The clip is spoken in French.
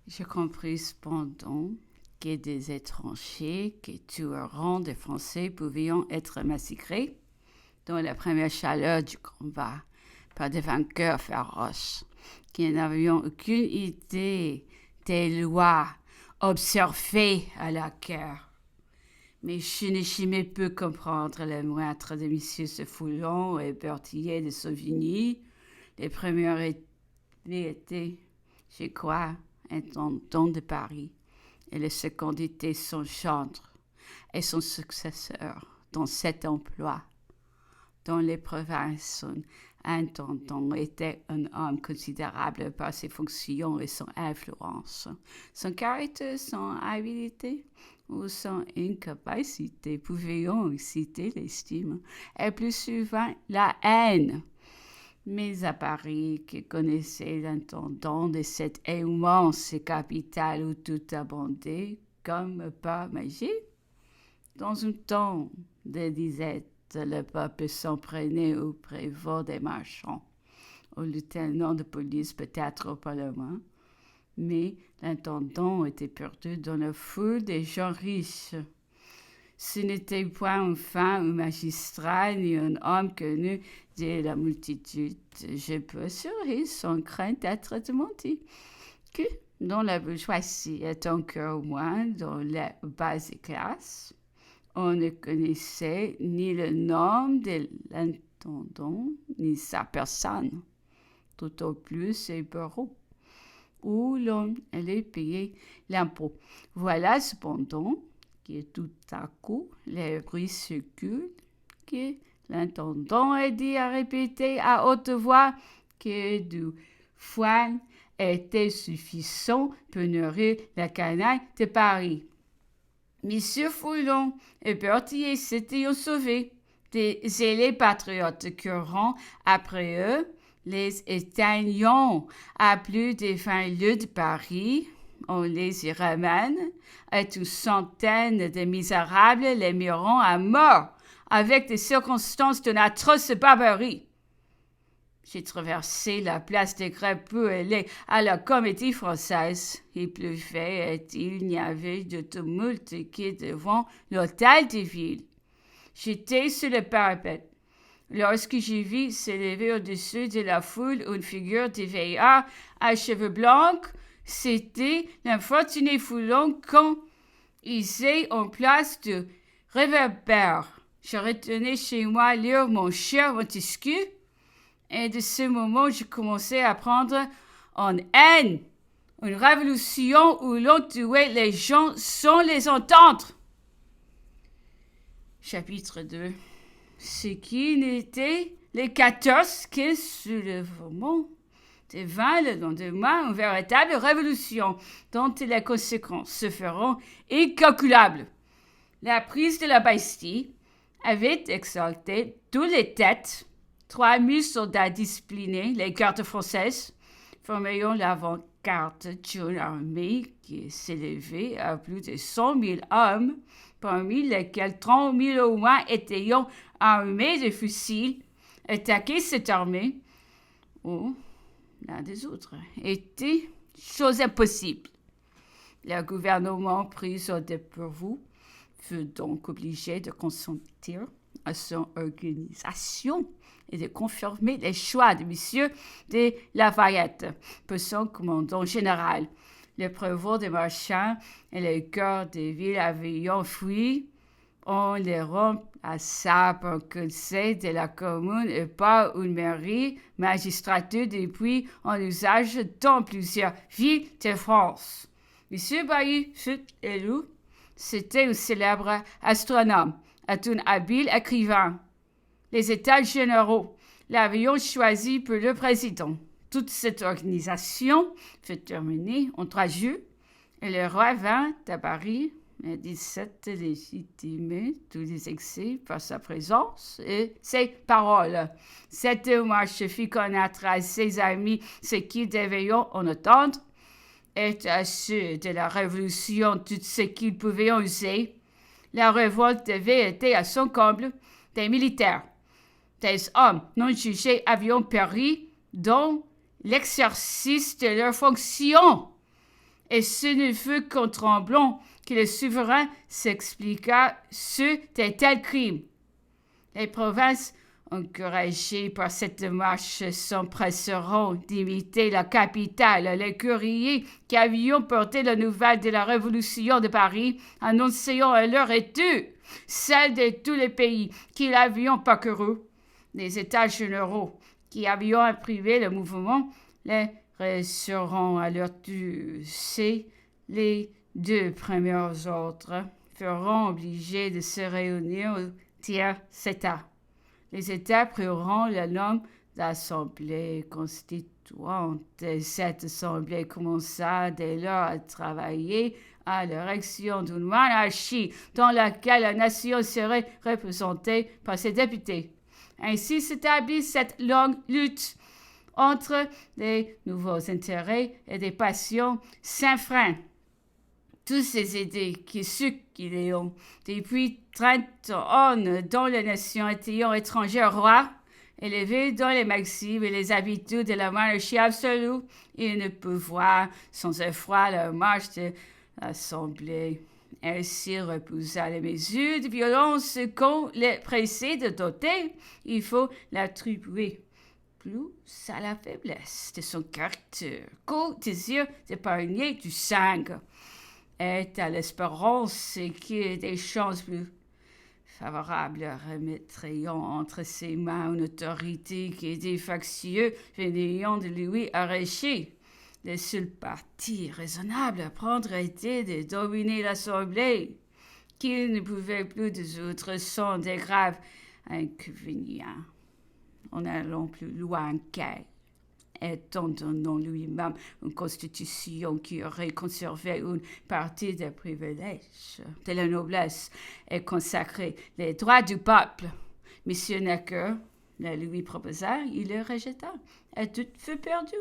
Je compris cependant que des étrangers qui tueront des Français pouvaient être massacrés dans la première chaleur du combat par des vainqueurs féroces qui n'avaient aucune idée des lois observées à la guerre. Mais je n'ai jamais pu comprendre le moindre de messieurs ce Foulon et Berthier de Sauvigny. Les premières étaient, je crois, intendant de Paris, et le second était son gendre et son successeur dans cet emploi. Dans les provinces, son intendant était un homme considérable par ses fonctions et son influence. Son caractère, son habileté ou son incapacité pouvaient exciter l'estime et plus souvent la haine. Mais à Paris, qui connaissait l'intendant de cette immense capitale où tout abondait comme par magie, dans un temps de disette, le peuple s'en prenait au prévôt des marchands, au lieutenant de police peut-être au Parlement, mais l'intendant était perdu dans la foule des gens riches. Ce n'était point enfin un magistrat ni un homme connu de la multitude. Je peux assurer, sans crainte d'être démenti, que dans la bourgeoisie et encore moins dans les basses classes, on ne connaissait ni le nom de l'intendant, ni sa personne, tout au plus ses bureaux, où l'on allait payer l'impôt. Voilà cependant que tout à coup, les bruits circulent, que l'intendant a dit à répéter à haute voix que du foin était suffisant pour nourrir la canaille de Paris. Monsieur Foulon et Berthier s'étaient sauvés. Des zélés patriotes courant après eux, les éteignant à plus de 20 lieues de Paris. On les y ramène, et une centaine de misérables les miront à mort, avec des circonstances d'une atroce barbarie. J'ai traversé la place des Grèves pour aller à la Comédie Française. Il pleuvait et il n'y avait de tumulte que devant l'hôtel de ville. J'étais sur le parapet. Lorsque j'ai vu s'élever au-dessus de la foule une figure de vieillard à cheveux blancs, c'était l'infortuné Foulon quand il s'est en place de réverbère. Je retournais chez moi lire mon cher Montesquieu, et de ce moment, je commençais à prendre en haine une révolution où l'on tuait les gens sans les entendre. Chapitre 2. Ce qui n'était les 14 que soulèvement devint le lendemain une véritable révolution dont les conséquences se feront incalculables. La prise de la Bastille avait exalté toutes les têtes. 3000 soldats disciplinés, les gardes françaises, formaient l'avant-garde d'une armée qui s'élevait à plus de 100 000 hommes, parmi lesquels 30 000 au moins étaient armés de fusils. Attaquer cette armée, ou l'un des autres, était chose impossible. Le gouvernement pris au dépourvu fut donc obligé de consentir à son organisation et de confirmer les choix de M. de Lafayette pour son commandant général. Le prévôt des marchands et les cœurs des villes avaient fui. On les remplaça par un conseil de la commune et par une mairie magistrature depuis en usage dans plusieurs villes de France. M. Bailly fut élu. C'était un célèbre astronome et un habile écrivain. Les États généraux l'avaient choisi pour le président. Toute cette organisation fut terminée en 3 jours et le roi vint à Paris le 17 légitimer tous les excès par sa présence et ses paroles. Cette marche fit connaître à ses amis ce qu'ils devaient en entendre et à ceux de la Révolution tout ce qu'ils pouvaient user. La révolte avait été à son comble. Des militaires, des hommes non jugés avaient péri dans l'exercice de leurs fonctions. Et ce ne fut qu'en tremblant que le souverain s'expliqua sur de tels crimes. Les provinces, encouragées par cette marche, s'empresseront d'imiter la capitale. Les courriers qui avaient porté la nouvelle de la Révolution de Paris annonçant à leur étude celle de tous les pays qui l'avaient parcouru. Les États généraux qui avaient imprimé le mouvement les reçuront à leur tour. Les 2 premiers ordres feront obligés de se réunir au tiers-État. Les États priront le nom d'Assemblée constituante. Cette Assemblée commença dès lors à travailler à l'érection d'une monarchie dans laquelle la nation serait représentée par ses députés. Ainsi s'établit cette longue lutte entre des nouveaux intérêts et des passions sans frein. Toutes ces idées qui circulent depuis 30 ans dans les nations étant étrangères au roi, élevées dans les maximes et les habitudes de la monarchie absolue, ils ne peuvent voir sans effroi la marche de l'Assemblée. Ainsi repoussa les mesures de violence qu'on les pressait de doter. Il faut l'attribuer plus à la faiblesse de son caractère qu'au désir d'épargner du sang, et à l'espérance que des chances plus favorables remettraient entre ses mains une autorité que des factieux venaient de lui arracher. Le seul parti raisonnable à prendre était de dominer l'Assemblée, qu'il ne pouvait plus résoudre sans des graves inconvénients. En allant plus loin qu'elle, étant donnant lui-même une constitution qui aurait conservé une partie des privilèges de la noblesse et consacré les droits du peuple. M. Necker le lui proposa, il le rejeta, et tout fut perdu.